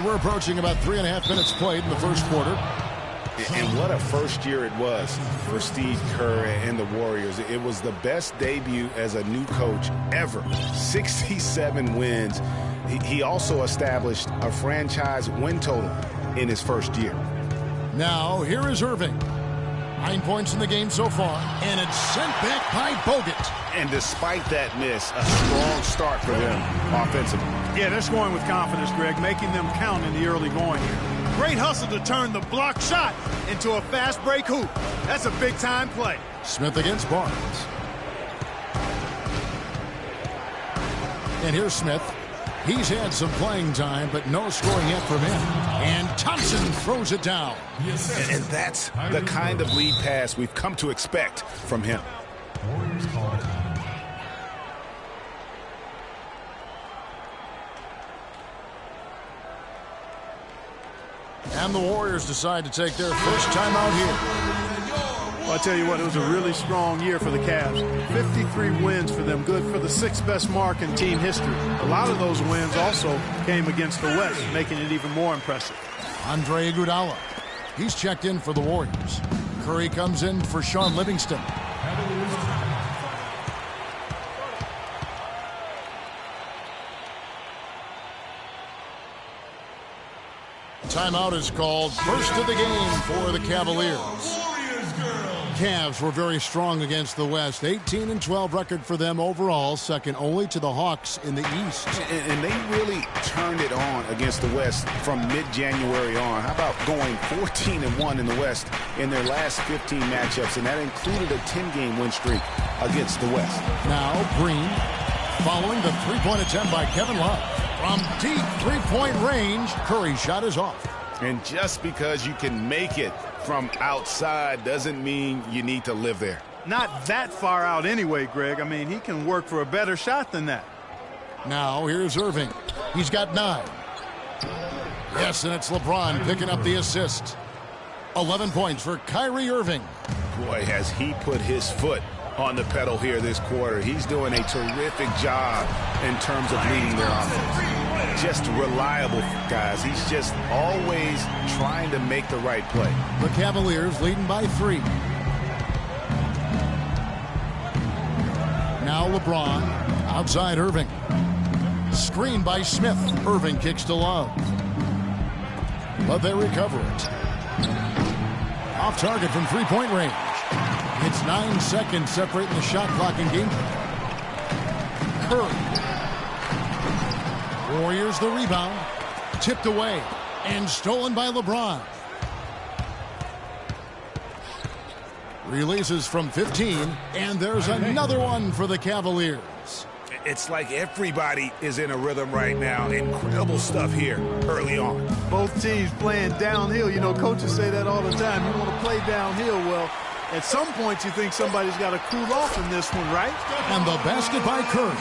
we're approaching about 3.5 minutes played in the first quarter. And what a first year it was for Steve Kerr and the Warriors. It was the best debut as a new coach ever. 67 wins. He also established a franchise win total in his first year. Now, here is Irving. 9 points in the game so far, and it's sent back by Bogut. And despite that miss, a strong start for them offensively. Yeah, they're scoring with confidence, Greg, making them count in the early going here. Great hustle to turn the block shot into a fast break hoop. That's a big-time play. Smith against Barnes. And here's Smith. He's had some playing time, but no scoring yet from him. And Thompson throws it down. And that's the kind of lead pass we've come to expect from him. And the Warriors decide to take their first time out here. Well, I tell you what, it was a really strong year for the Cavs. 53 wins for them, good for the 6th best mark in team history. A lot of those wins also came against the West, making it even more impressive. Andre Iguodala. He's checked in for the Warriors. Curry comes in for Sean Livingston. Timeout is called. First of the game for the Cavaliers. Cavs were very strong against the West. 18-12 record for them overall, second only to the Hawks in the East. And they really turned it on against the West from mid-January on. How about going 14-1 in the West in their last 15 matchups, and that included a 10-game win streak against the West. Now Green following the three-point attempt by Kevin Love. From deep three-point range, Curry's shot is off. And just because you can make it from outside doesn't mean you need to live there. Not that far out anyway, Greg. I mean, he can work for a better shot than that. Now here's Irving. He's got 9. Yes, and it's LeBron picking up the assist. 11 points for Kyrie Irving. Boy, has he put his foot on the pedal here this quarter. He's doing a terrific job in terms of leading their offense. Just reliable, guys. He's just always trying to make the right play. The Cavaliers leading by 3. Now LeBron outside Irving. Screen by Smith. Irving kicks to Love. But they recover it. Off target from three-point range. It's 9 seconds separating the shot clock and game. Curry. Warriors the rebound. Tipped away and stolen by LeBron. Releases from 15, and there's another one for the Cavaliers. It's like everybody is in a rhythm right now. Incredible stuff here early on. Both teams playing downhill. You know, coaches say that all the time. You want to play downhill. Well, at some point you think somebody's got to cool off in this one, right? And the basket by Curry.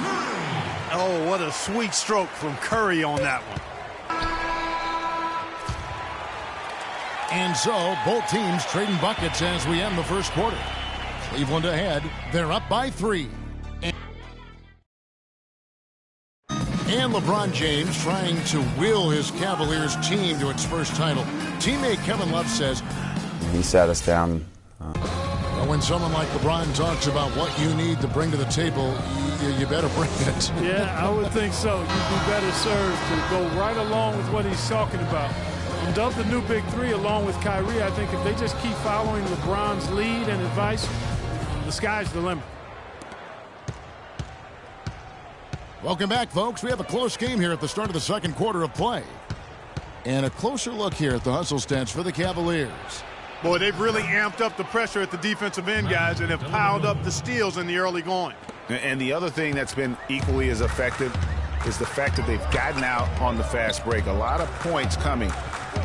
Oh, what a sweet stroke from Curry on that one. And so, both teams trading buckets as we end the first quarter. Cleveland ahead. They're up by 3. And LeBron James trying to will his Cavaliers team to its first title. Teammate Kevin Love says, he sat us down. When someone like LeBron talks about what you need to bring to the table, you better bring it. Yeah, I would think so. You'd be better served to go right along with what he's talking about. And dub the new big 3 along with Kyrie. I think if they just keep following LeBron's lead and advice, the sky's the limit. Welcome back, folks. We have a close game here at the start of the second quarter of play. And a closer look here at the hustle stats for the Cavaliers. Boy, they've really amped up the pressure at the defensive end, guys, and have piled up the steals in the early going. And the other thing that's been equally as effective is the fact that they've gotten out on the fast break. A lot of points coming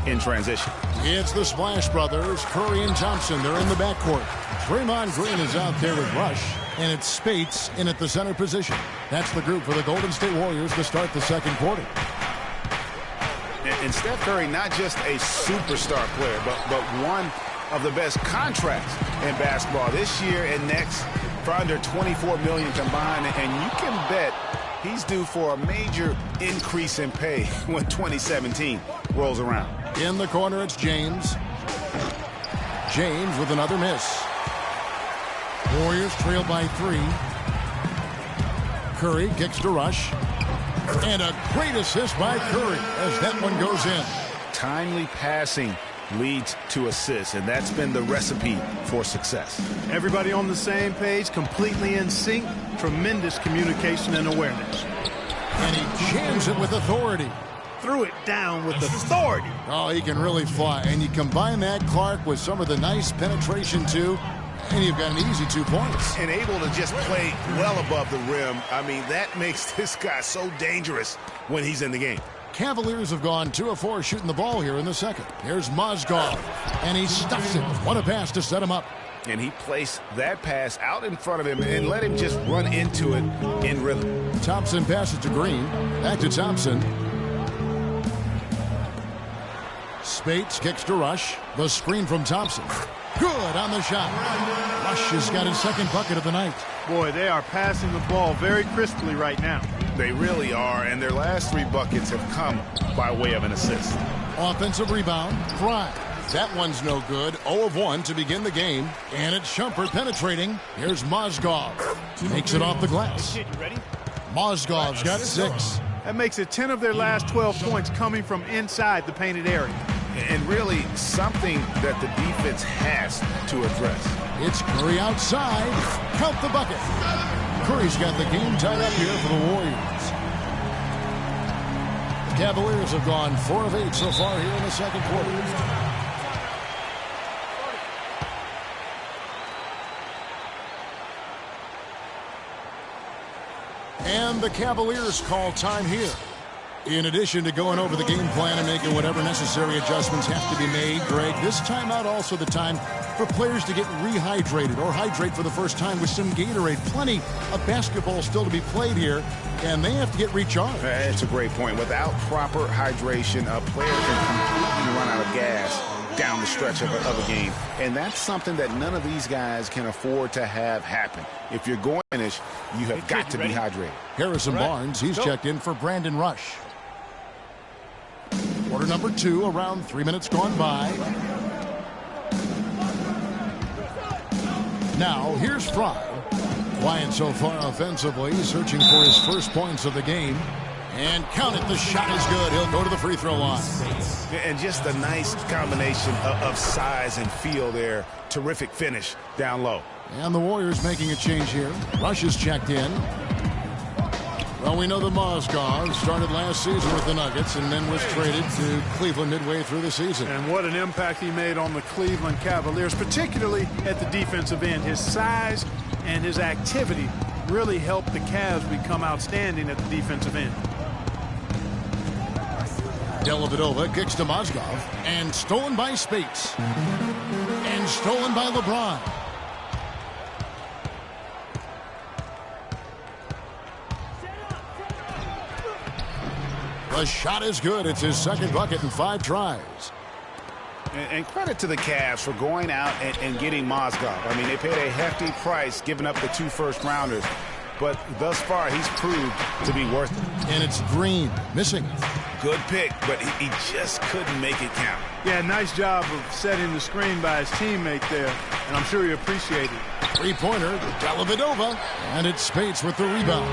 in transition. It's the Splash Brothers, Curry and Thompson. They're in the backcourt. Draymond Green is out there with Rush, and it's Spates in at the center position. That's the group for the Golden State Warriors to start the second quarter. And Steph Curry, not just a superstar player, but one of the best contracts in basketball this year and next for under $24 million combined. And you can bet he's due for a major increase in pay when 2017 rolls around. In the corner, it's James. James with another miss. Warriors trail by 3. Curry kicks to Rush. And a great assist by Curry as that one goes in. Timely passing leads to assists, and that's been the recipe for success. Everybody on the same page, completely in sync. Tremendous communication and awareness. And he jams it with authority. Threw it down with authority. Oh, he can really fly. And you combine that, Clark, with some of the nice penetration, too, and you've got an easy 2 points. And able to just play well above the rim. I mean, that makes this guy so dangerous when he's in the game. Cavaliers have gone 2 of 4 shooting the ball here in the second. Here's Mozgov, and he stuffs it. What a pass to set him up. And he placed that pass out in front of him and let him just run into it in rhythm. Thompson passes to Green. Back to Thompson. Spates kicks to Rush. The screen from Thompson. Good on the shot. Rush has got his second bucket of the night. Boy, they are passing the ball very crisply right now. They really are, and their last 3 buckets have come by way of an assist. Offensive rebound. Fry. That one's no good. 0 of 1 to begin the game. And it's Shumpert penetrating. Here's Mozgov. Makes it off the glass. Mozgov's got 6. That makes it 10 of their last 12 points coming from inside the painted area. And really something that the defense has to address. It's Curry outside. Count the bucket. Curry's got the game tied up here for the Warriors. The Cavaliers have gone 4 of 8 so far here in the second quarter. And the Cavaliers call time here. In addition to going over the game plan and making whatever necessary adjustments have to be made, Greg, this timeout also the time for players to get rehydrated or hydrate for the first time with some Gatorade. Plenty of basketball still to be played here, and they have to get recharged. That's a great point. Without proper hydration, a player can completely run out of gas down the stretch of a game. And that's something that none of these guys can afford to have happen. If you're going to finish, you have got to be hydrated. Harrison Barnes, he's checked in for Brandon Rush. Quarter number 2, around 3 minutes gone by. Now, here's Fry. Quiet so far offensively, searching for his first points of the game. And count it, the shot is good. He'll go to the free throw line. And just a nice combination of size and feel there. Terrific finish down low. And the Warriors making a change here. Rush is checked in. Well, we know that Mozgov started last season with the Nuggets and then was traded to Cleveland midway through the season. And what an impact he made on the Cleveland Cavaliers, particularly at the defensive end. His size and his activity really helped the Cavs become outstanding at the defensive end. Dellavedova kicks to Mozgov, and stolen by Spates. And stolen by LeBron. The shot is good. It's his second bucket in 5 tries. And credit to the Cavs for going out and getting Mozgov. I mean, they paid a hefty price giving up the 2 first-rounders. But thus far, he's proved to be worth it. And it's Green missing. Good pick, but he just couldn't make it count. Yeah, nice job of setting the screen by his teammate there, and I'm sure he appreciated it. 3-pointer, Dellavedova, and it's Spates with the rebound.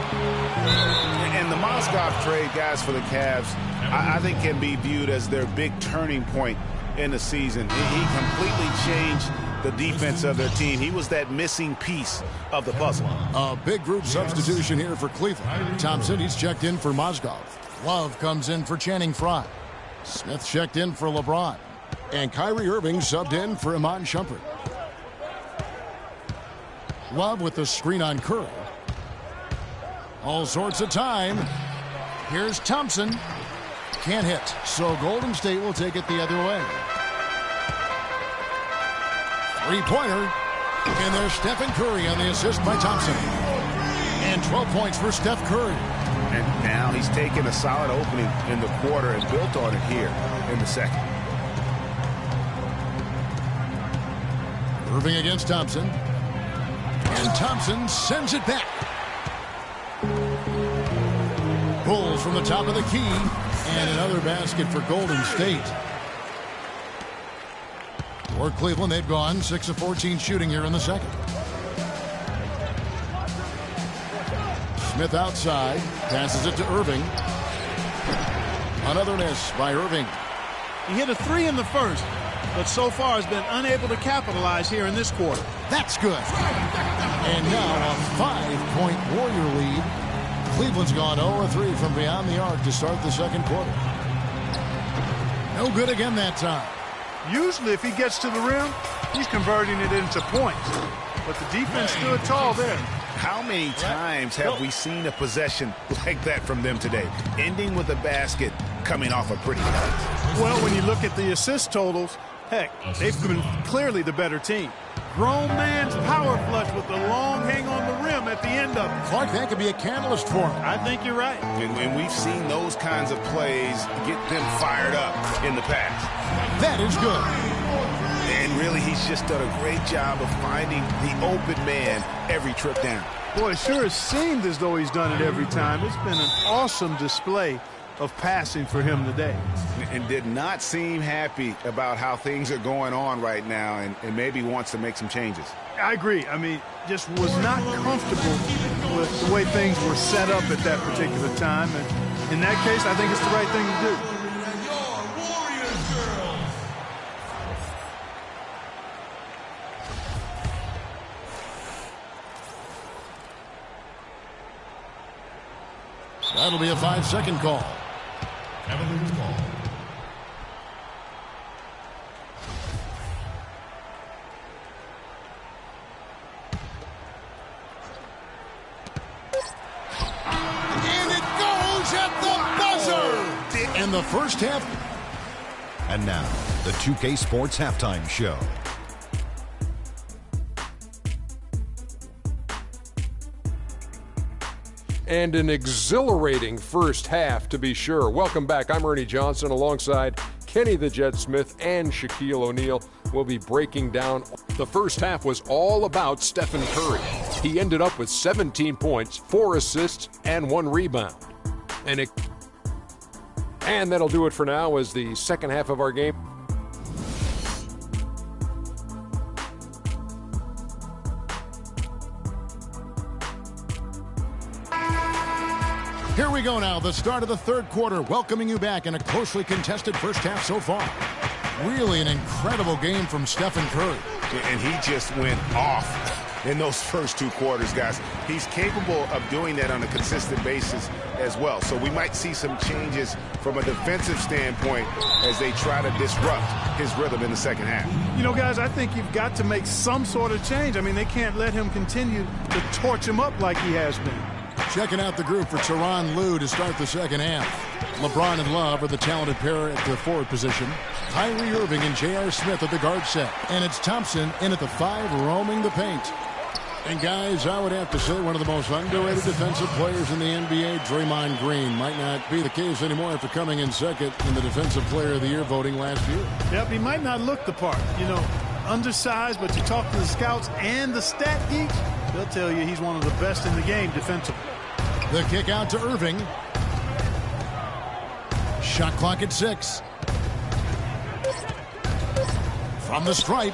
And the Mozgov trade, guys, for the Cavs, I think can be viewed as their big turning point in the season. He completely changed the defense of their team. He was that missing piece of the puzzle. A big group substitution here for Cleveland. Thompson, he's checked in for Mozgov. Love comes in for Channing Frye. Smith checked in for LeBron. And Kyrie Irving subbed in for Iman Shumpert. Love with the screen on Curry. All sorts of time. Here's Thompson. Can't hit. So Golden State will take it the other way. 3-pointer. And there's Stephen Curry on the assist by Thompson. And 12 points for Steph Curry. And now he's taken a solid opening in the quarter and built on it here in the second. Irving against Thompson. And Thompson sends it back. Bulls from the top of the key. And another basket for Golden State. For Cleveland, they've gone 6 of 14 shooting here in the second. Smith outside. Passes it to Irving. Another miss by Irving. He hit a 3 in the first, but so far has been unable to capitalize here in this quarter. That's good. And now a 5-point Warrior lead. Cleveland's gone 0-3 from beyond the arc to start the second quarter. No good again that time. Usually if he gets to the rim, he's converting it into points. But the defense stood tall there. How many times have we seen a possession like that from them today? Ending with a basket, coming off a pretty night. Well, when you look at the assist totals, heck, they've been clearly the better team. Grown man's power flush with the long hang on the rim at the end of it. Clark, that could be a catalyst for him. I think you're right. And we've seen those kinds of plays get them fired up in the past. That is good. And really, he's just done a great job of finding the open man every trip down. Boy, it sure has seemed as though he's done it every time. It's been an awesome display of passing for him today. And did not seem happy about how things are going on right now, and maybe wants to make some changes. I agree. I mean, just was not comfortable with the way things were set up at that particular time. And in that case, I think it's the right thing to do. That'll be a 5-second call. Cavaliers ball. And it goes at the buzzer! In the first half. And now, the 2K Sports Halftime Show. And an exhilarating first half, to be sure. Welcome back. I'm Ernie Johnson alongside Kenny the Jet Smith and Shaquille O'Neal. We'll be breaking down. The first half was all about Stephen Curry. He ended up with 17 points, 4 assists, and 1 rebound. And that'll do it for now as the second half of our game. Here we go now, the start of the third quarter, welcoming you back in a closely contested first half so far. Really an incredible game from Stephen Curry. And he just went off in those first 2 quarters, guys. He's capable of doing that on a consistent basis as well. So we might see some changes from a defensive standpoint as they try to disrupt his rhythm in the second half. You know, guys, I think you've got to make some sort of change. I mean, they can't let him continue to torch him up like he has been. Checking out the group for Tyronn Lue to start the second half. LeBron and Love are the talented pair at the forward position. Kyrie Irving and J.R. Smith at the guard set. And it's Thompson in at the 5, roaming the paint. And guys, I would have to say one of the most underrated defensive players in the NBA, Draymond Green. Might not be the case anymore after coming in second in the Defensive Player of the Year voting last year. Yep, he might not look the part. You know, undersized, but you talk to the scouts and the stat geeks, they'll tell you he's one of the best in the game defensively. The kick out to Irving. Shot clock at 6. From the stripe.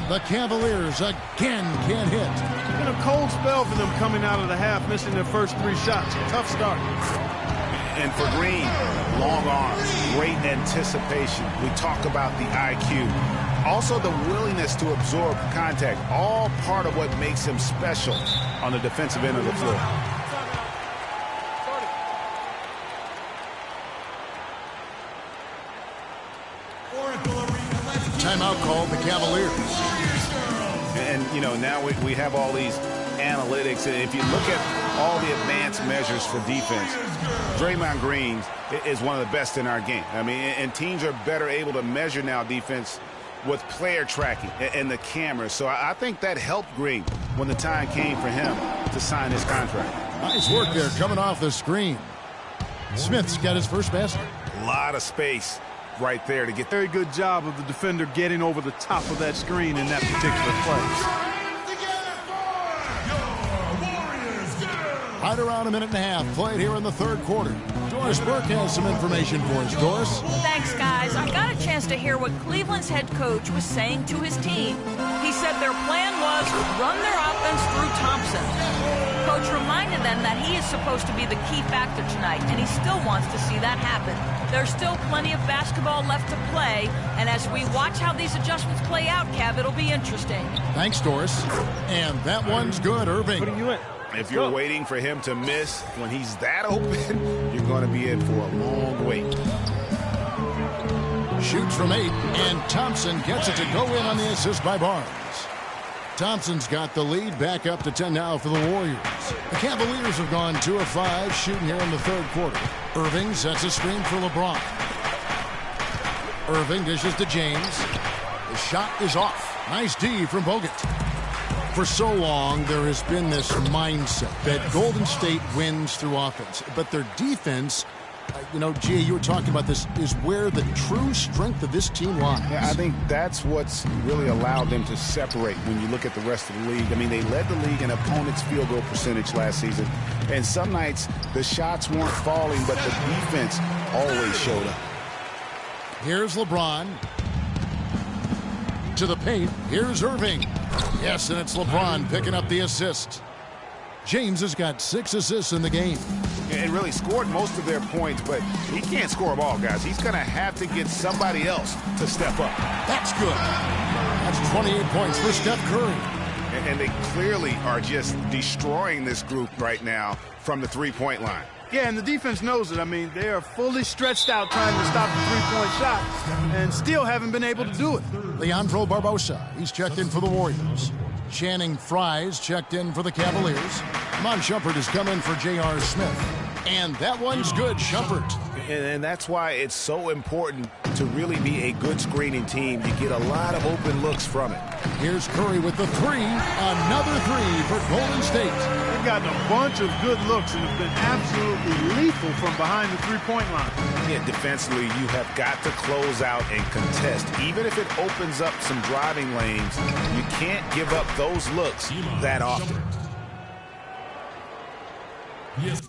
The Cavaliers again can't hit. It's been a cold spell for them coming out of the half, missing their first 3 shots. Tough start. And for Green, long arms, great anticipation. We talk about the IQ. Also the willingness to absorb contact. All part of what makes him special on the defensive end of the floor. Timeout called the Cavaliers. And, you know, now we have all these analytics. And if you look at all the advanced measures for defense, Draymond Green is one of the best in our game. I mean, and teams are better able to measure now defense with player tracking and the cameras. So I think that helped Green when the time came for him to sign his contract. Nice work there coming off the screen. Smith's got his first basket. A lot of space right there to get. Very good job of the defender getting over the top of that screen in that particular play. Right Right around a minute and a half played here in the third quarter. Doris Burke has some information for us. Doris? Thanks, guys. I got a chance to hear what Cleveland's head coach was saying to his team. He said their plan was run their offense through Thompson. Coach reminded them that he is supposed to be the key factor tonight, and he still wants to see that happen. There's still plenty of basketball left to play, and as we watch how these adjustments play out, Kev, it'll be interesting. Thanks, Doris. And that one's good, Irving. What are you in? If you're waiting for him to miss when he's that open, you're going to be in for a long wait. Shoots from 8, and Thompson gets it to go in on the assist by Barnes. Thompson's got the lead, back up to 10 now for the Warriors. The Cavaliers have gone 2 of 5 shooting here in the third quarter. Irving sets a screen for LeBron. Irving dishes to James. The shot is off. Nice D from Bogut. For so long, there has been this mindset that Golden State wins through offense, but their defense, Gia, you were talking about this, is where the true strength of this team lies. Yeah, I think that's what's really allowed them to separate when you look at the rest of the league. I mean, they led the league in opponents' field goal percentage last season, and some nights the shots weren't falling, but the defense always showed up. Here's LeBron. To the paint. Here's Irving. Yes, and it's LeBron picking up the assist. James has got 6 assists in the game. And really scored most of their points, but he can't score them all, guys. He's going to have to get somebody else to step up. That's good. That's 28 points for Steph Curry. And they clearly are just destroying this group right now from the three-point line. Yeah, and the defense knows it. I mean, they are fully stretched out trying to stop the three-point shot and still haven't been able to do it. Leandro Barbosa, he's checked in for the Warriors. Channing Frye's checked in for the Cavaliers. Mon Shumpert has come in for J.R. Smith. And that one's good, Shumpert. And that's why it's so important to really be a good screening team. You get a lot of open looks from it. Here's Curry with the 3. Another 3 for Golden State. They've gotten a bunch of good looks and have been absolutely lethal from behind the three-point line. Yeah, defensively, you have got to close out and contest. Even if it opens up some driving lanes, you can't give up those looks that often. Yes.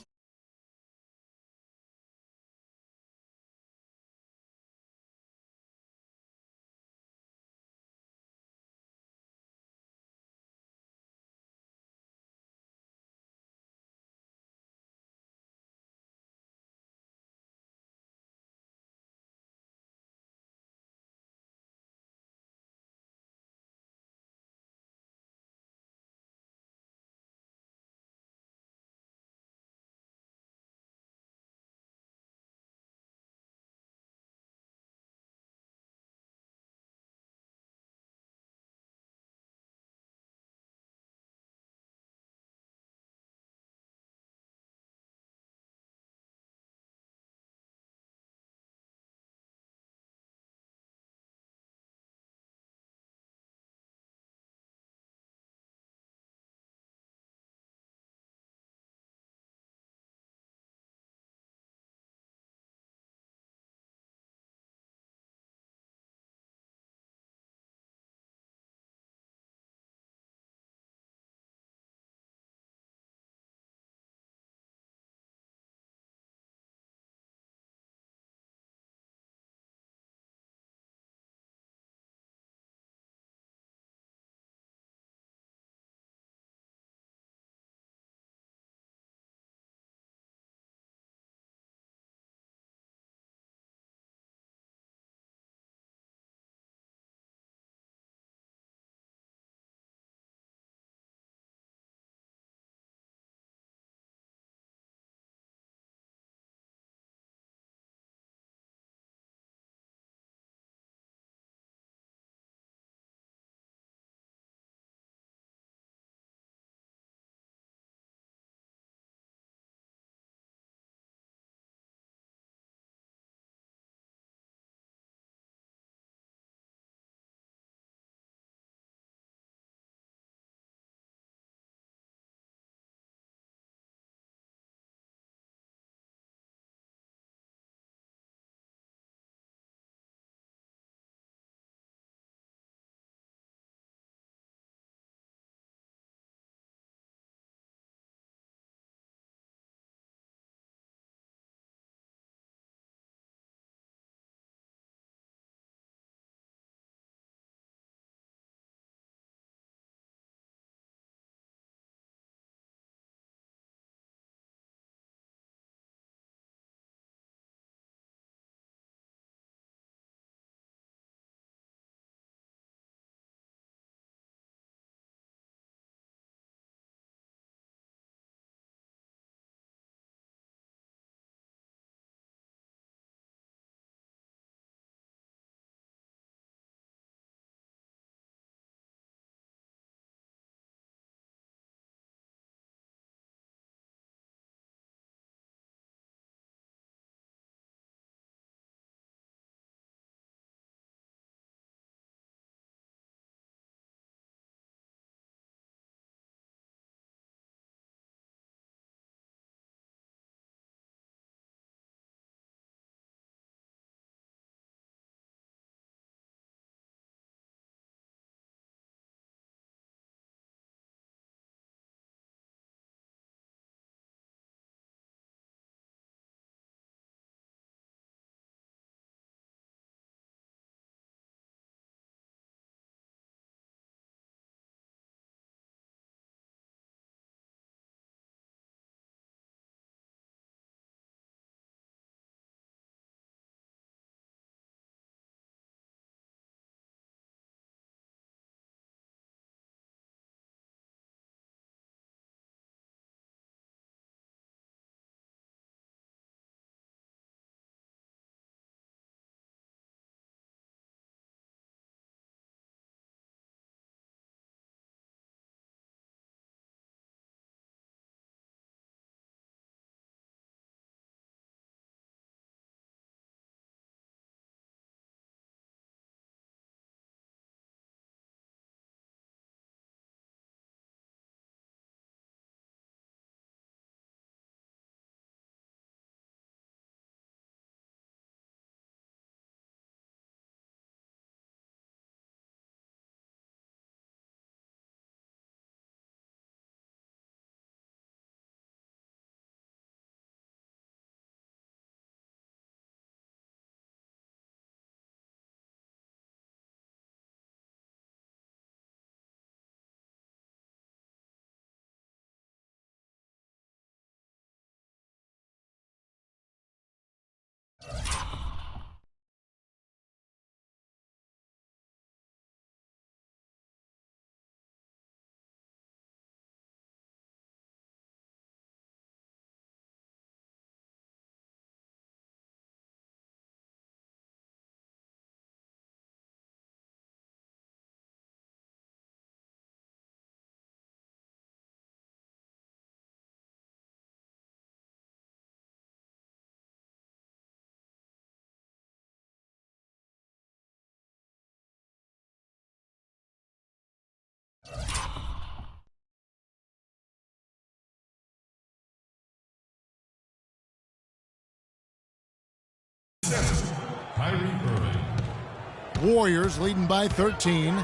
Warriors leading by 13.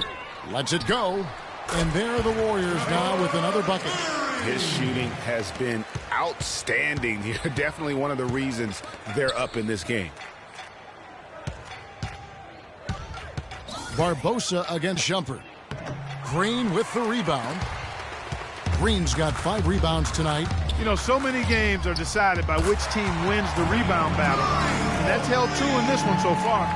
Lets it go. And there are the Warriors now with another bucket. His shooting has been outstanding here. Definitely one of the reasons they're up in this game. Barbosa against Shumpert. Green with the rebound. Green's got 5 rebounds tonight. You know, so many games are decided by which team wins the rebound battle. And that's held true in this one so far.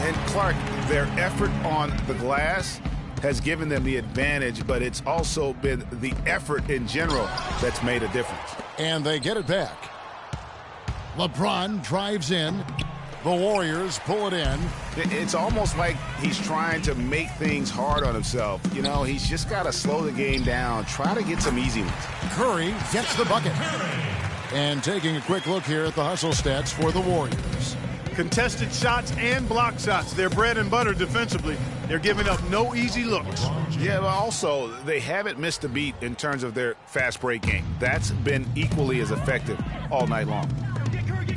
And Clark, their effort on the glass has given them the advantage, but it's also been the effort in general that's made a difference. And they get it back. LeBron drives in. The Warriors pull it in. It's almost like he's trying to make things hard on himself. You know, he's just got to slow the game down, try to get some easy ones. Curry gets the bucket. And taking a quick look here at the hustle stats for the Warriors. Contested shots and block shots. They're bread and butter defensively. They're giving up no easy looks. Yeah, but also they haven't missed a beat in terms of their fast break game. That's been equally as effective all night long.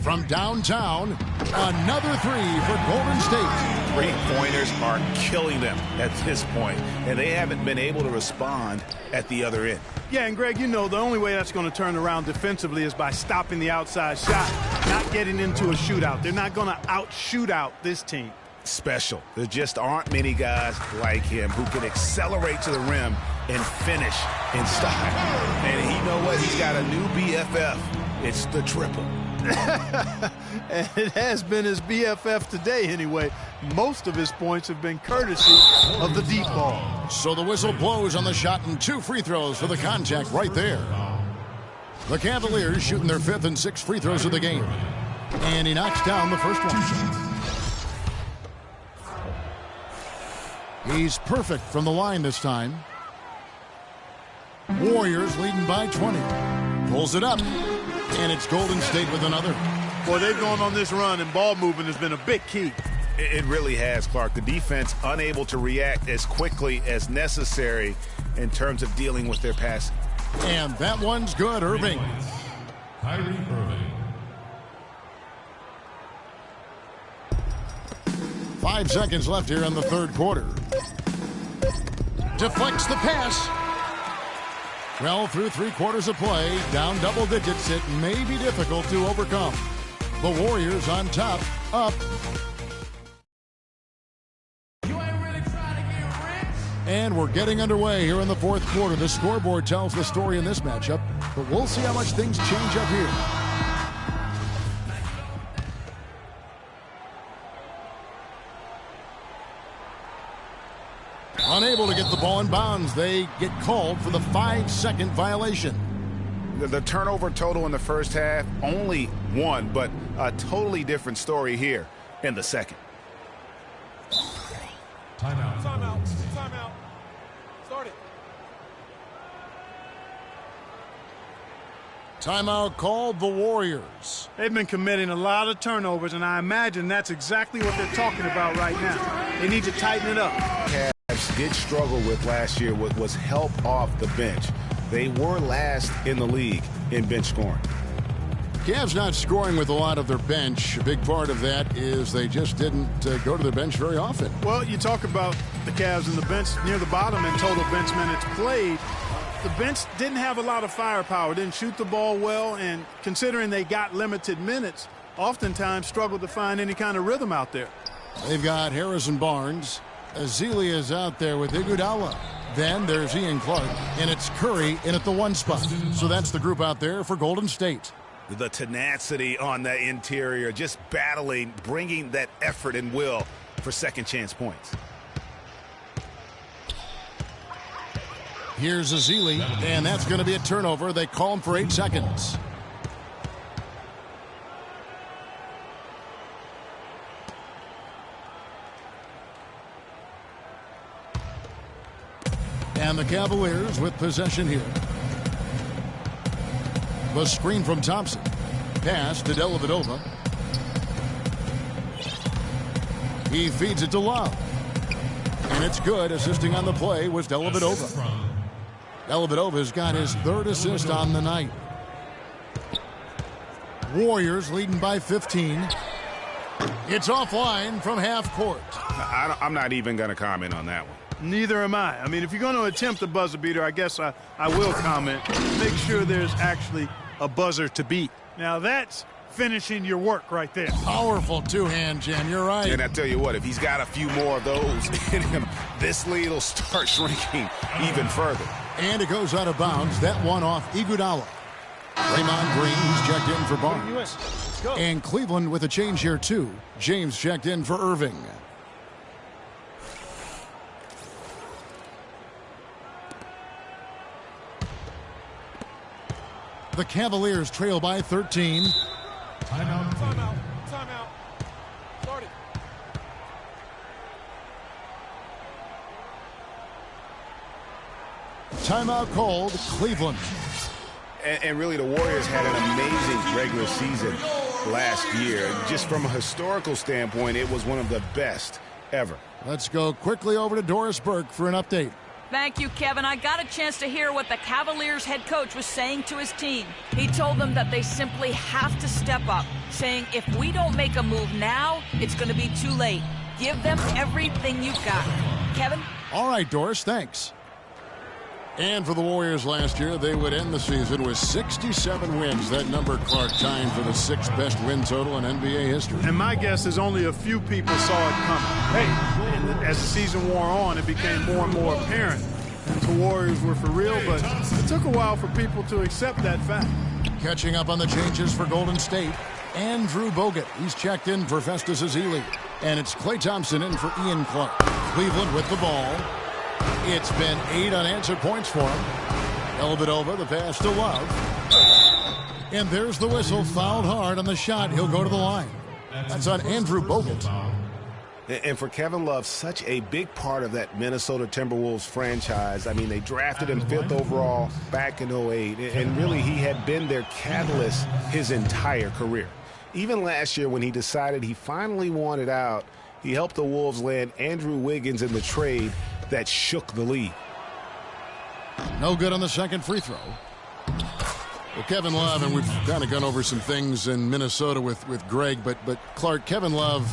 From downtown, another 3 for Golden State. Three-pointers are killing them at this point, and they haven't been able to respond at the other end. Yeah, and Greg, you know, the only way that's going to turn around defensively is by stopping the outside shot, not getting into a shootout. They're not going to out-shoot out this team. Special. There just aren't many guys like him who can accelerate to the rim and finish in style. And you know what? He's got a new BFF. It's the triple. And it has been his BFF today anyway. Most of his points have been courtesy of the deep ball. So the whistle blows on the shot and 2 free throws for the contact right there. The Cavaliers shooting their 5th and 6th free throws of the game. And he knocks down the first one. He's perfect from the line this time. Warriors leading by 20. Pulls it up. And it's Golden State with another. Boy, they've gone on this run, and ball movement has been a big key. It really has, Clark. The defense unable to react as quickly as necessary in terms of dealing with their passing. And that one's good, Irving. Kyrie Irving. 5 seconds left here in the third quarter. Deflects the pass. Well, through 3 quarters of play, down double digits, it may be difficult to overcome. The Warriors on top, up. And we're getting underway here in the fourth quarter. The scoreboard tells the story in this matchup, but we'll see how much things change up here. Unable to get the ball in bounds. They get called for the 5-second violation. The turnover total in the first half, only 1, but a totally different story here in the second. Timeout. Timeout. Timeout. Start it. Timeout called the Warriors. They've been committing a lot of turnovers, and I imagine that's exactly what they're talking about right now. They need to tighten it up. Cavs did struggle with last year was help off the bench. They were last in the league in bench scoring. Cavs not scoring with a lot of their bench. A big part of that is they just didn't go to their bench very often. Well, you talk about the Cavs and the bench near the bottom in total bench minutes played. The bench didn't have a lot of firepower, didn't shoot the ball well, and considering they got limited minutes, oftentimes struggled to find any kind of rhythm out there. They've got Harrison Barnes. Azealia is out there with Iguodala. Then there's Ian Clark, and it's Curry in at the 1 spot. So that's the group out there for Golden State. The tenacity on that interior, just battling, bringing that effort and will for second chance points. Here's Azealia, and that's going to be a turnover. They call him for 8 seconds. And the Cavaliers with possession here. The screen from Thompson. Pass to Dellavedova. He feeds it to Love. And it's good. Assisting on the play was Dellavedova. Dellavedova's got his 3rd assist on the night. Warriors leading by 15. It's offline from half court. I'm not even going to comment on that one. Neither am I. I mean, if you're going to attempt a buzzer beater, I guess I will comment. Make sure there's actually a buzzer to beat. Now that's finishing your work right there. Powerful two-hand jam. You're right. And I tell you what, if he's got a few more of those in him, this lead will start shrinking even further. And it goes out of bounds. That one off Iguodala. Draymond Green, who's checked in for Barnes. And Cleveland with a change here, too. James checked in for Irving. The Cavaliers trail by 13. Timeout. Timeout. Timeout. Start it. Timeout called, Cleveland. And really, the Warriors had an amazing regular season last year. Just from a historical standpoint, it was one of the best ever. Let's go quickly over to Doris Burke for an update. Thank you, Kevin. I got a chance to hear what the Cavaliers head coach was saying to his team. He told them that they simply have to step up, saying if we don't make a move now, it's going to be too late. Give them everything you've got. Kevin? All right, Doris, thanks. And for the Warriors last year, they would end the season with 67 wins. That number, Clark, tied for the 6th best win total in NBA history. And my guess is only a few people saw it coming. Hey, and as the season wore on, it became more and more apparent that the Warriors were for real, but it took a while for people to accept that fact. Catching up on the changes for Golden State, Andrew Bogut. He's checked in for Festus Ezeli. And it's Klay Thompson in for Ian Clark. Cleveland with the ball. It's been 8 unanswered points for him. Dellavedova, the pass to Love. And there's the whistle, fouled hard on the shot. He'll go to the line. That's on Andrew Bogut. And for Kevin Love, such a big part of that Minnesota Timberwolves franchise. I mean, they drafted him 5th overall back in 2008. And really, he had been their catalyst his entire career. Even last year when he decided he finally wanted out, he helped the Wolves land Andrew Wiggins in the trade that shook the league. No good on the second free throw. Well, Kevin Love, and we've kind of gone over some things in Minnesota with Greg, but Clark, Kevin Love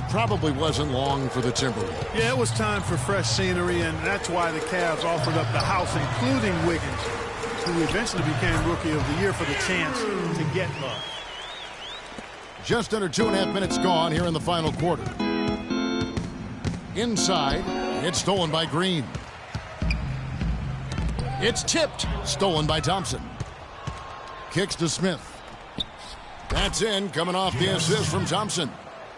probably wasn't long for the Timberwolves. Yeah, it was time for fresh scenery, and that's why the Cavs offered up the house, including Wiggins, who eventually became Rookie of the Year for the chance to get Love. Just under 2.5 minutes gone here in the final quarter. Inside, it's stolen by Green. It's tipped, stolen by Thompson. Kicks to Smith. That's in, coming off the assist from Thompson.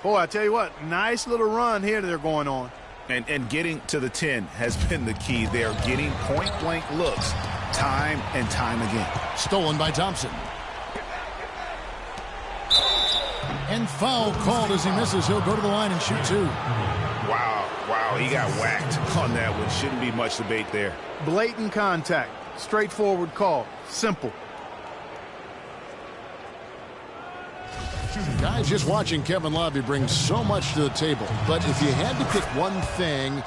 Boy, I tell you what, nice little run here they're going on. And getting to the 10 has been the key. They're getting point-blank looks time and time again. Stolen by Thompson. And foul called as he misses. He'll go to the line and shoot 2. Wow, he got whacked on that one. Shouldn't be much debate there. Blatant contact. Straightforward call. Simple. Guys, just watching Kevin Love, he brings so much to the table. But if you had to pick one thing,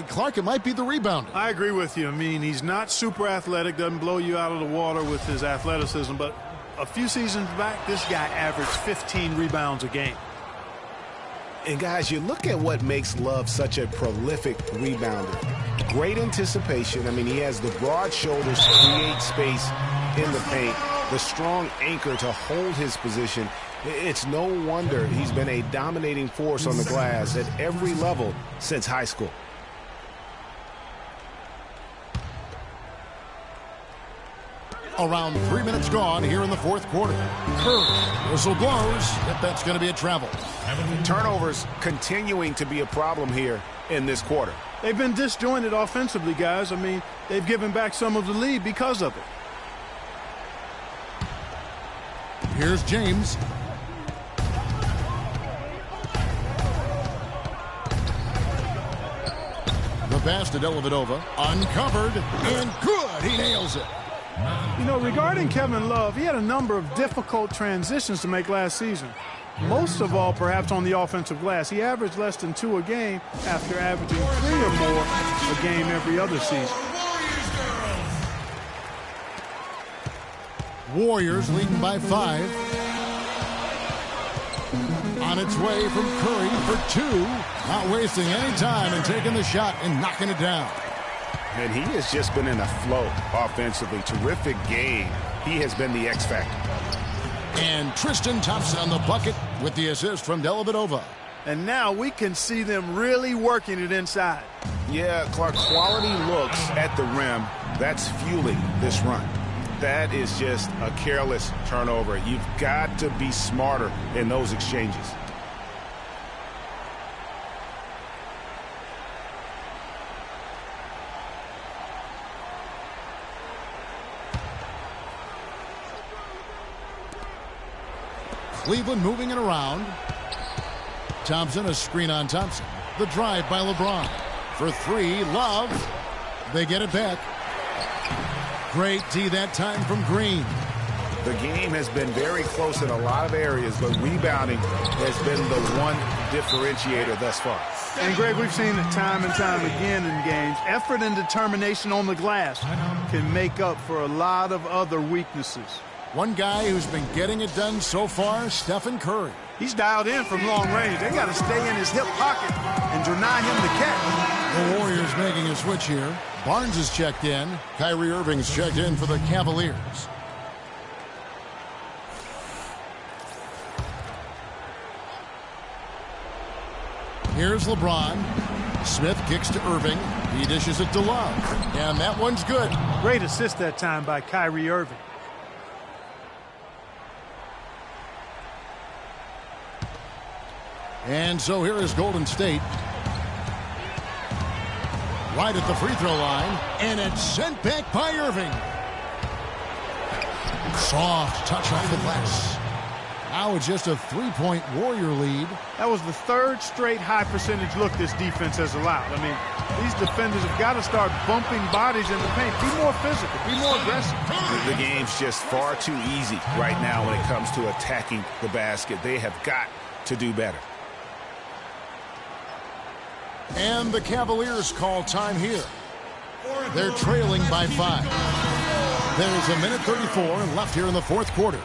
Clark, it might be the rebounding. I agree with you. I mean, he's not super athletic, doesn't blow you out of the water with his athleticism, but a few seasons back, this guy averaged 15 rebounds a game. And guys, you look at what makes Love such a prolific rebounder. Great anticipation. I mean, he has the broad shoulders to create space in the paint, the strong anchor to hold his position. It's no wonder he's been a dominating force on the glass at every level since high school. Around 3 minutes gone here in the fourth quarter. Curry, whistle blows. If that's going to be a travel. Turnovers continuing to be a problem here in this quarter. They've been disjointed offensively, guys. I mean, they've given back some of the lead because of it. Here's James. The pass to Dellavedova. Uncovered and good. He nails it. You know, regarding Kevin Love, he had a number of difficult transitions to make last season. Most of all, perhaps on the offensive glass. He averaged less than 2 a game after averaging 3 or more a game every other season. Warriors leading by 5. On its way from Curry for two. Not wasting any time and taking the shot and knocking it down. And he has just been in a flow offensively. Terrific game. He has been the X factor. And Tristan Thompson on the bucket with the assist from Dellavedova. And now we can see them really working it inside. Yeah, Clark, quality looks at the rim. That's fueling this run. That is just a careless turnover. You've got to be smarter in those exchanges. Cleveland moving it around. Thompson, a screen on Thompson. The drive by LeBron. For three, Love. They get it back. Great D that time from Green. The game has been very close in a lot of areas, but rebounding has been the one differentiator thus far. And, Greg, we've seen it time and time again in games. Effort and determination on the glass can make up for a lot of other weaknesses. One guy who's been getting it done so far, Stephen Curry. He's dialed in from long range. They got to stay in his hip pocket and deny him the catch. The Warriors making a switch here. Barnes is checked in. Kyrie Irving's checked in for the Cavaliers. Here's LeBron. Smith kicks to Irving. He dishes it to Love. And that one's good. Great assist that time by Kyrie Irving. And so here is Golden State. Right at the free throw line. And it's sent back by Irving. Soft touch off the glass. Now it's just a three-point Warrior lead. That was the third straight high percentage look this defense has allowed. I mean, these defenders have got to start bumping bodies in the paint. Be more physical. Be more aggressive. The game's just far too easy right now when it comes to attacking the basket. They have got to do better. And the Cavaliers call time here. They're trailing by 5. There's a minute 34 left here in the fourth quarter.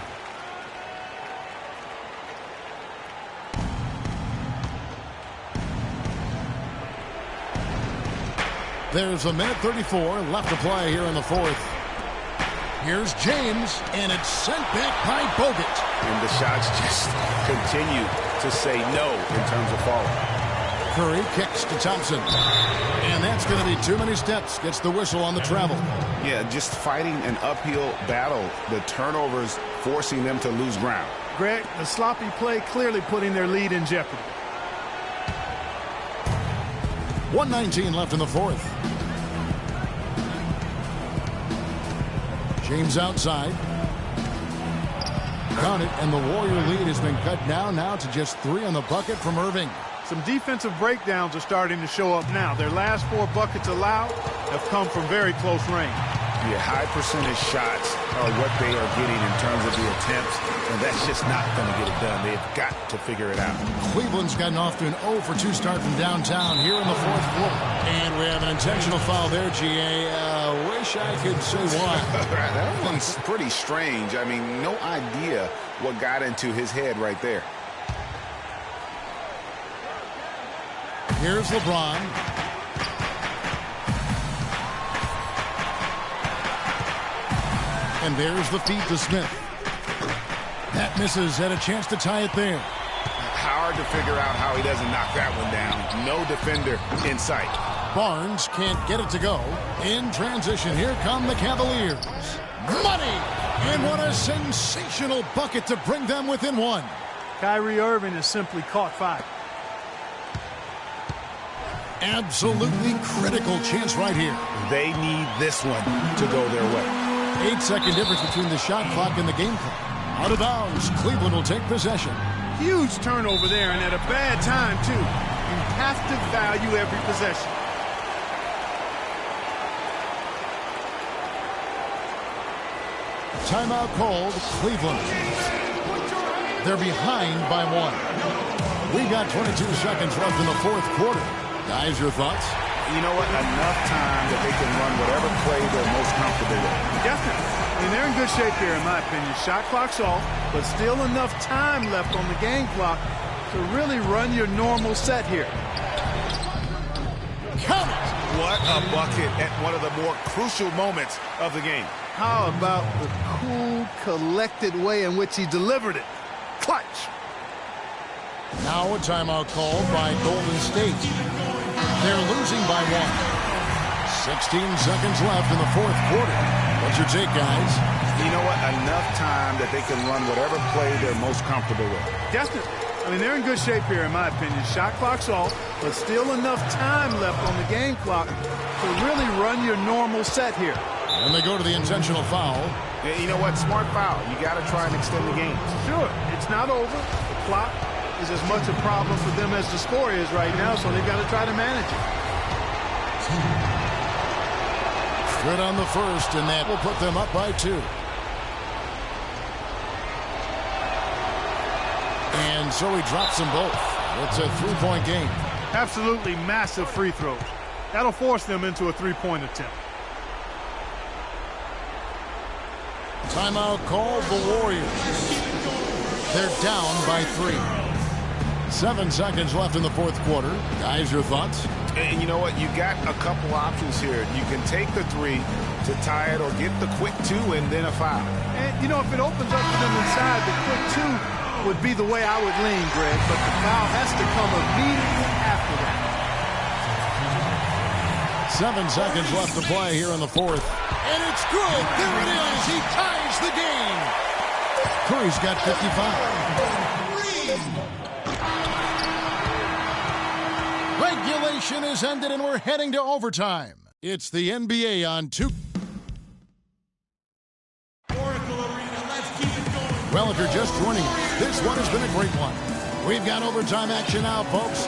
There's a minute 34 left to play here in the fourth. Here's James, and it's sent back by Bogut. And the shots just continue to say no in terms of falling. Curry kicks to Thompson. And that's going to be too many steps. Gets the whistle on the travel. Yeah, just fighting an uphill battle. The turnovers forcing them to lose ground. Greg, the sloppy play clearly putting their lead in jeopardy. 1:19 left in the fourth. James outside. Count it, and the Warrior lead has been cut down now to just 3 on the bucket from Irving. Some defensive breakdowns are starting to show up now. Their last 4 buckets allowed have come from very close range. Yeah, high percentage shots are what they are getting in terms of the attempts, and that's just not going to get it done. They've got to figure it out. Cleveland's gotten off to an 0 for 2 start from downtown here in the fourth quarter. And we have an intentional foul there, GA. Wish I could say why. That one's pretty strange. I mean, no idea what got into his head right there. Here's LeBron. And there's the feed to Smith. That misses. Had a chance to tie it there. Hard to figure out how he doesn't knock that one down. No defender in sight. Barnes can't get it to go. In transition, here come the Cavaliers. Money! And what a sensational bucket to bring them within 1. Kyrie Irving has simply caught fire. Absolutely critical chance right here. They need this one to go their way. 8-second difference between the shot clock and the game clock. Out of bounds. Cleveland will take possession. Huge turnover there, and at a bad time, too. You have to value every possession. Timeout called, Cleveland. They're behind by 1. We got 22 seconds left in the fourth quarter. Guys, your thoughts? You know what? Enough time that they can run whatever play they're most comfortable with. Definitely. I mean, they're in good shape here, in my opinion. Shot clock's off, but still enough time left on the game clock to really run your normal set here. Count it! What a bucket at one of the more crucial moments of the game. How about the cool, collected way in which he delivered it? Clutch! Now a timeout called by Golden State. They're losing by 1. 16 seconds left in the fourth quarter. What's your take, guys? You know what? Enough time that they can run whatever play they're most comfortable with. Definitely. I mean, they're in good shape here, in my opinion. Shot clock's off, but still enough time left on the game clock to really run your normal set here. And they go to the intentional foul. Yeah, you know what? Smart foul. You got to try and extend the game. Sure, it's not over. The clock is as much a problem for them as the score is right now, so they've got to try to manage it. Good on the first, and that will put them up by 2. And so he drops them both. It's a 3-point game. Absolutely massive free throws. That'll force them into a 3-point attempt. Timeout called the Warriors. They're down by 3. 7 seconds left in the fourth quarter. Guys, your thoughts? And you know what? You got a couple options here. You can take the 3 to tie it or get the quick 2 and then a foul. And, you know, if it opens up for them inside, the quick 2 would be the way I would lean, Greg. But the foul has to come immediately after that. 7 seconds left to play here in the fourth. And it's good. There it is. He ties the game. Curry's got 55. Regulation is ended, and we're heading to overtime. It's the NBA on 2. Well, if you're just joining us, this one has been a great one. We've got overtime action now, folks.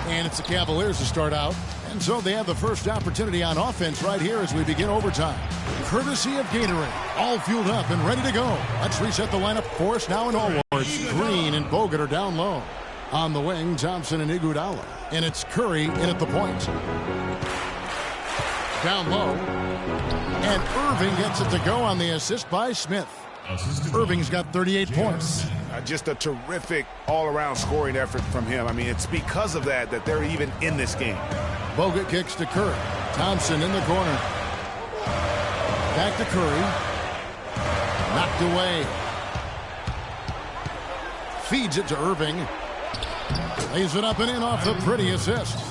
And it's the Cavaliers to start out. And so they have the first opportunity on offense right here as we begin overtime. Courtesy of Gatorade. All fueled up and ready to go. Let's reset the lineup for us now in Allwards. Green and Bogut are down low. On the wing, Thompson and Iguodala. And it's Curry in at the point. Down low. And Irving gets it to go on the assist by Smith. Irving's got 38 points. Just a terrific all-around scoring effort from him. I mean, it's because of that they're even in this game. Bogut kicks to Curry. Thompson in the corner. Back to Curry. Knocked away. Feeds it to Irving. Lays it up and in off the pretty assist.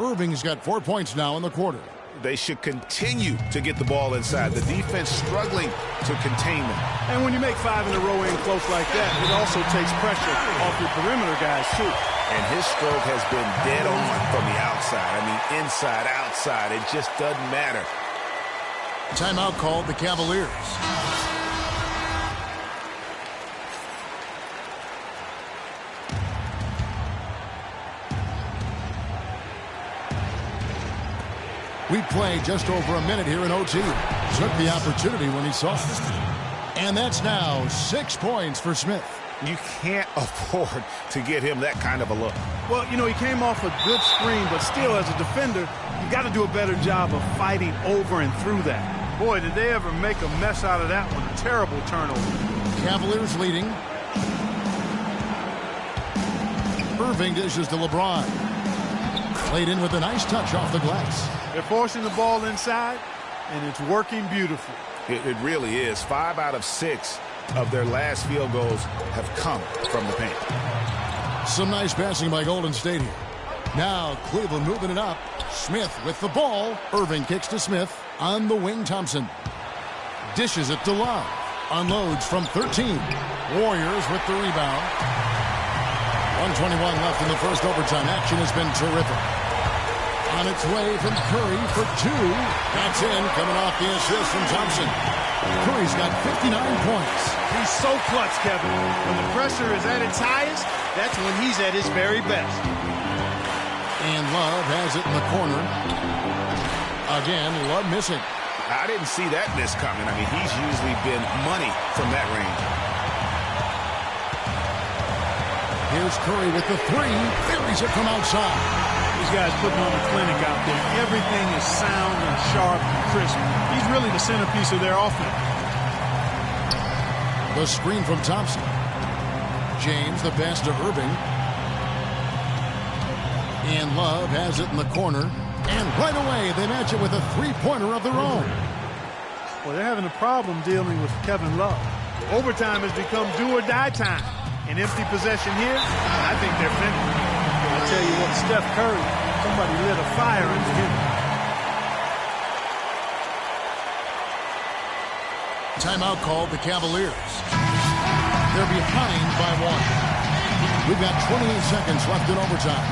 Irving's got 4 points now in the quarter. They should continue to get the ball inside. The defense struggling to contain them. And when you make 5 in a row in close like that, it also takes pressure off your perimeter guys, too. And his stroke has been dead on from the outside. I mean, inside, outside, it just doesn't matter. Timeout called the Cavaliers. We played just over a minute here in OT. Took the opportunity when he saw it. And that's now 6 points for Smith. You can't afford to get him that kind of a look. Well, you know, he came off a good screen, but still, as a defender, you got to do a better job of fighting over and through that. Boy, did they ever make a mess out of that one. A terrible turnover. Cavaliers leading. Irving dishes to LeBron. Played in with a nice touch off the glass. They're forcing the ball inside, and it's working beautifully. It really is. 5 out of 6 of their last field goals have come from the paint. Some nice passing by Golden State here. Now Cleveland moving it up. Smith with the ball. Irving kicks to Smith. On the wing, Thompson. Dishes it to Love. Unloads from 13. Warriors with the rebound. 1:21 left in the first overtime. Action has been terrific. On its way from Curry for 2. That's in, coming off the assist from Thompson. Curry's got 59 points. He's so clutch, Kevin. When the pressure is at its highest, that's when he's at his very best. And Love has it in the corner. Again, Love missing. I didn't see that miss coming. I mean, he's usually been money from that range. Here's Curry with the three. Buries it from outside. These guys putting on a clinic out there. Everything is sound and sharp and crisp. He's really the centerpiece of their offense. The screen from Thompson. James, the pass to Irving. And Love has it in the corner. And right away, they match it with a three-pointer of their own. Well, they're having a problem dealing with Kevin Love. Overtime has become do-or-die time. An empty possession here, I think they're finished. I'll tell you what, Steph Curry, somebody lit a fire into him. Timeout called the Cavaliers. They're behind by 1. We've got 28 seconds left in overtime.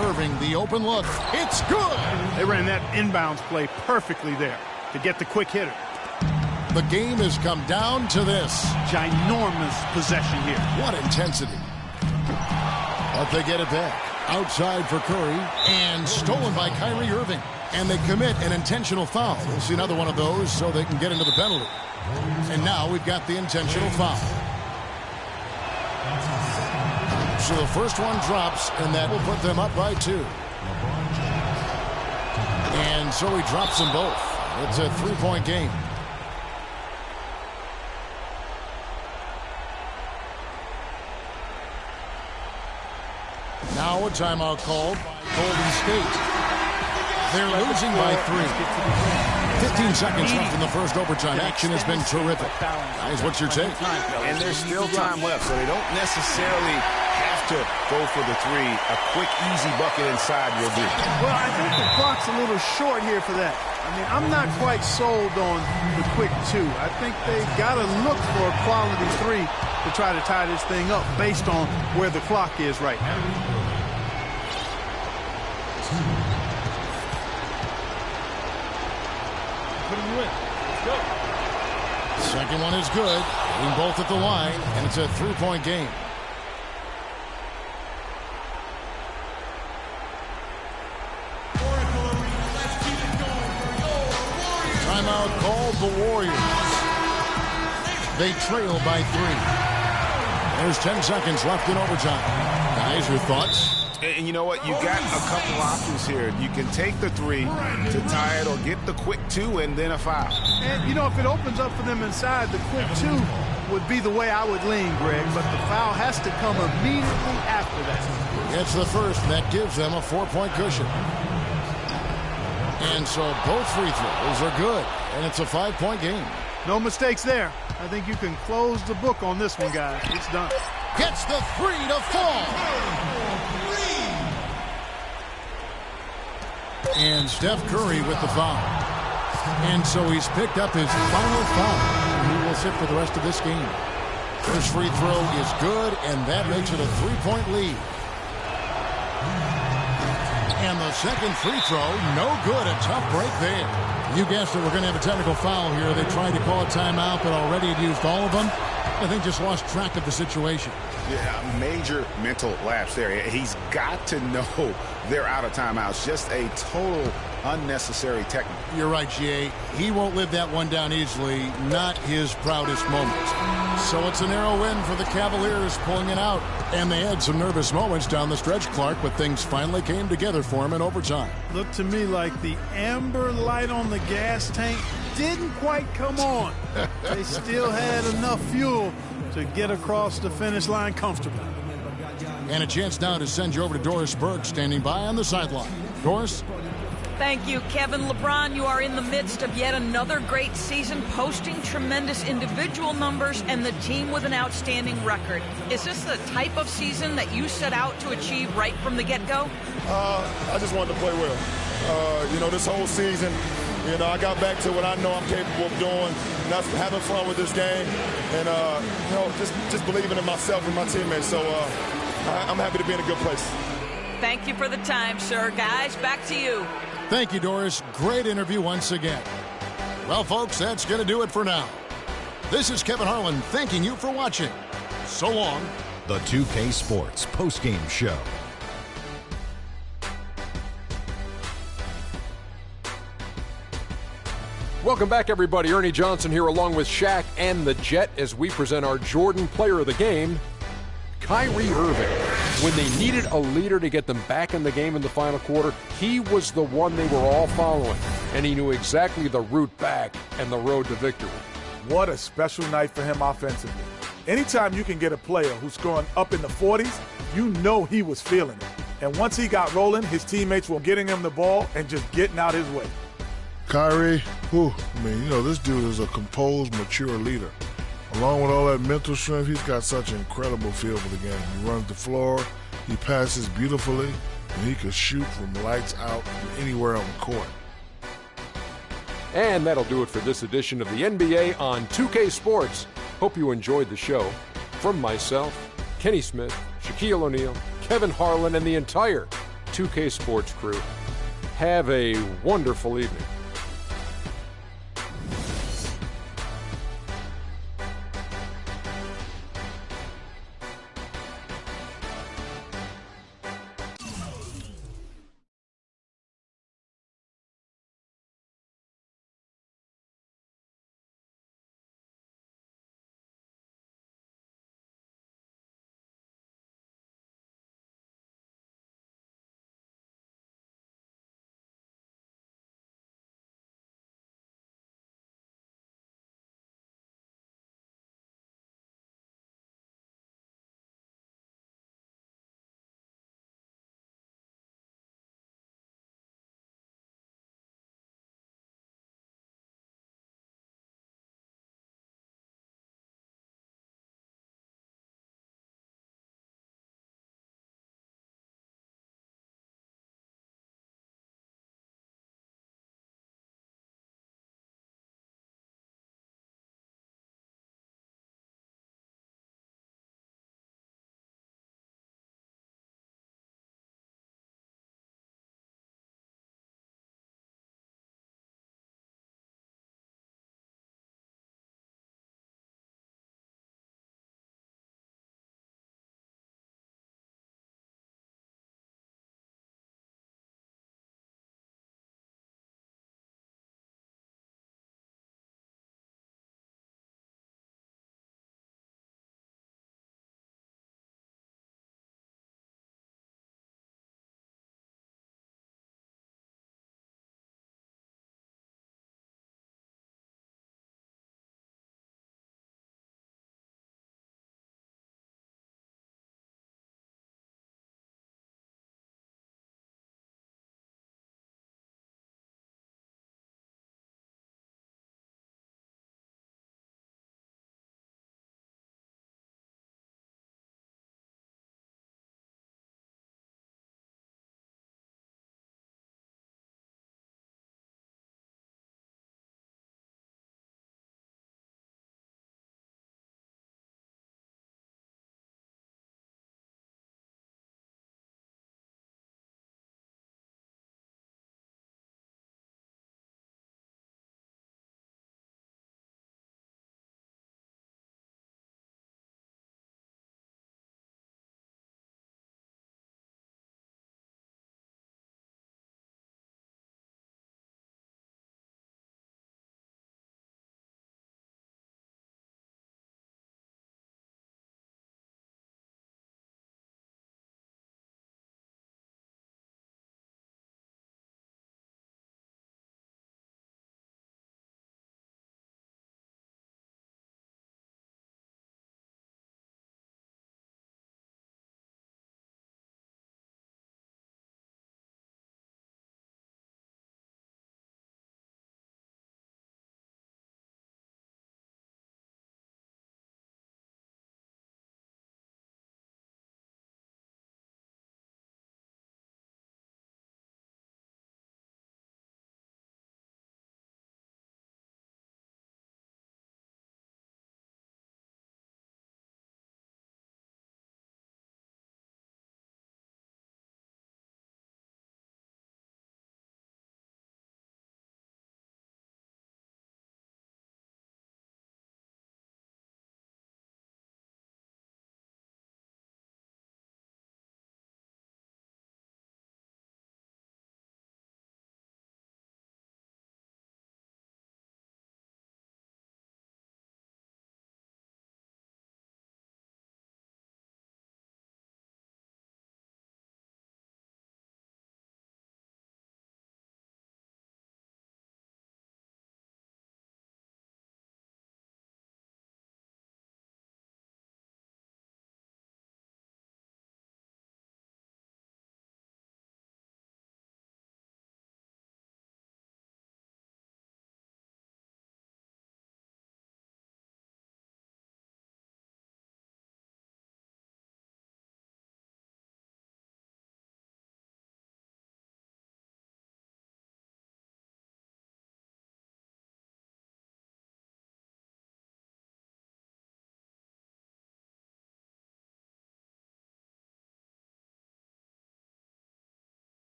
Irving, the open look. It's good. They ran that inbounds play perfectly there to get the quick hitter. The game has come down to this. Ginormous possession here. What intensity. But they get it back. Outside for Curry. And stolen by Kyrie Irving. And they commit an intentional foul. We'll see another one of those so they can get into the penalty. And now we've got the intentional foul. So the first one drops, and that will put them up by 2. And so he drops them both. It's a 3-point game. Now a timeout called by Golden State. They're losing by 3. 15 seconds left in the first overtime. Action has been terrific. Guys, what's your take? And there's still time left, so they don't necessarily have to go for the 3. A quick, easy bucket inside will do. Well, I think the clock's a little short here for that. I mean, I'm not quite sold on the quick 2. I think they've got to look for a quality 3 to try to tie this thing up based on where the clock is right now. Second one is good. Hitting both at the line, and it's a 3-point game. Timeout called the Warriors. They trail by 3. There's 10 seconds left in overtime. Guys, your thoughts? And you know what? You got a couple options here. You can take the 3 to tie it or get the quick 2 and then a foul. And, you know, if it opens up for them inside, the quick 2 would be the way I would lean, Greg. But the foul has to come immediately after that. It's the first. That gives them a 4-point cushion. And so both free throws are good. And it's a 5-point game. No mistakes there. I think you can close the book on this one, guys. It's done. Gets the 3 to fall. And Steph Curry with the foul. And so he's picked up his final foul. He will sit for the rest of this game. First free throw is good, and that makes it a 3-point lead. And the second free throw, no good. A tough break there. You guessed it, we're going to have a technical foul here. They tried to call a timeout, but already had used all of them. I think just lost track of the situation. Yeah, major mental lapse there. He's got to know they're out of timeouts. Just a total unnecessary technical. You're right, Jay. He won't live that one down easily. Not his proudest moment. So it's a narrow win for the Cavaliers, pulling it out. And they had some nervous moments down the stretch, Clark, but things finally came together for him in overtime. Looked to me like the amber light on the gas tank didn't quite come on. They still had enough fuel to get across the finish line comfortably. And a chance now to send you over to Doris Burke, standing by on the sideline. Doris? Thank you, Kevin. LeBron, you are in the midst of yet another great season, posting tremendous individual numbers and the team with an outstanding record. Is this the type of season that you set out to achieve right from the get-go? I just wanted to play well. This whole season, I got back to what I know I'm capable of doing, and that's having fun with this game, and just believing in myself and my teammates. So I'm happy to be in a good place. Thank you for the time, sir. Guys, back to you. Thank you, Doris. Great interview once again. Well, folks, that's going to do it for now. This is Kevin Harlan thanking you for watching. So long. The 2K Sports postgame show. Welcome back, everybody. Ernie Johnson here along with Shaq and the Jet as we present our Jordan Player of the Game, Kyrie Irving. When they needed a leader to get them back in the game in the final quarter, he was the one they were all following, and he knew exactly the route back and the road to victory. What a special night for him offensively. Anytime you can get a player who's scoring up in the 40s, you know he was feeling it. And once he got rolling, his teammates were getting him the ball and just getting out his way. Kyrie, this dude is a composed, mature leader. Along with all that mental strength, he's got such an incredible feel for the game. He runs the floor, he passes beautifully, and he can shoot from lights out from anywhere on the court. And that'll do it for this edition of the NBA on 2K Sports. Hope you enjoyed the show. From myself, Kenny Smith, Shaquille O'Neal, Kevin Harlan, and the entire 2K Sports crew, have a wonderful evening.